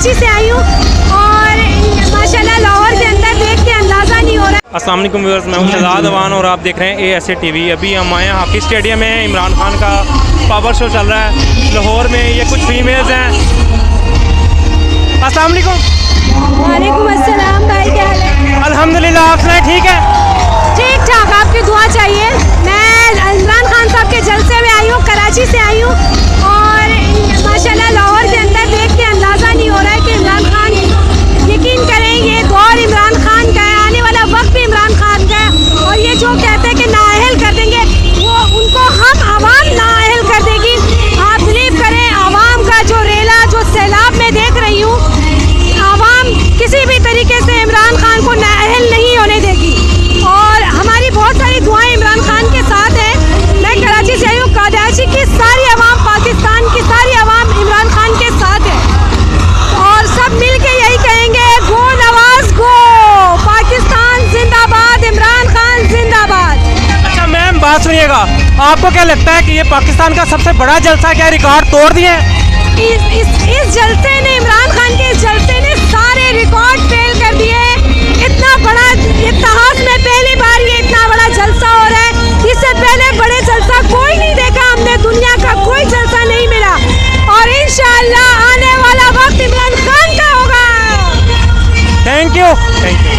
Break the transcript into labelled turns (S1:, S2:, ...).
S1: कराची से आई हूँ और माशाल्लाह लाहौर के अंदर देख के अंदाज़ा नहीं हो रहा।
S2: अस्सलाम वालेकुम व्यूअर्स, मैं हूं शहजाद अवान और आप देख रहे हैं ASA TV। अभी हम आए हैं हॉकी स्टेडियम में, इमरान खान का पावर शो चल रहा है लाहौर में। ये कुछ फीमेल्स हैं। अस्सलाम वालेकुम।
S1: वालेकुम अस्सलाम भाई, क्या हाल है?
S2: अल्हम्दुलिल्लाह, आप सुनाए? ठीक है,
S1: ठीक ठाक, आपकी दुआ चाहिए। मैं इमरान खान साहब के जलसे में आई हूँ, कराची से आई हूँ और माशाल्लाह लाहौर के अंदर देख के अंदाज़ा नहीं हो रहा है कि इमरान खान, यकीन करें ये दौर इमरान खान का है, आने वाला वक्त भी इमरान खान का है। और ये जो कहते हैं कि नाअहल कर देंगे, वो उनको हम आवाम नाअहल कर देगी। आप बिलीव करें, आवाम का जो रेला, जो सैलाब में देख रही हूँ, आवाम किसी भी तरीके से इमरान खान को नाअहल नहीं होने देगी। और हमारी बहुत सारी दुआएं इमरान खान के साथ हैं। मैं कराची से आई हूँ, कराची की सारी आवाम, पाकिस्तान की सारी आवाम इमरान खान के साथ है और सब मिल के यही कहेंगे, गो नवाज गो, पाकिस्तान जिंदाबाद, इमरान खान जिंदाबाद।
S2: अच्छा मैम, बात सुनिएगा, आपको क्या लगता है कि ये पाकिस्तान का सबसे बड़ा जलसा क्या रिकॉर्ड तोड़ दिए हैं?
S1: इस जलसे ने, इमरान खान के इस जलसे ने सारे रिकॉर्ड फेल कर दिए। इतना बड़ा इतिहास में पहली बार ये इतना बड़ा जलसा हो रहा है। इससे पहले बड़े जलसा कोई नहीं देखा हमने, दुनिया का कोई जलसा नहीं मिला और इंशाअल्लाह आने वाला वक्त इमरान खान का होगा।
S2: Thank you.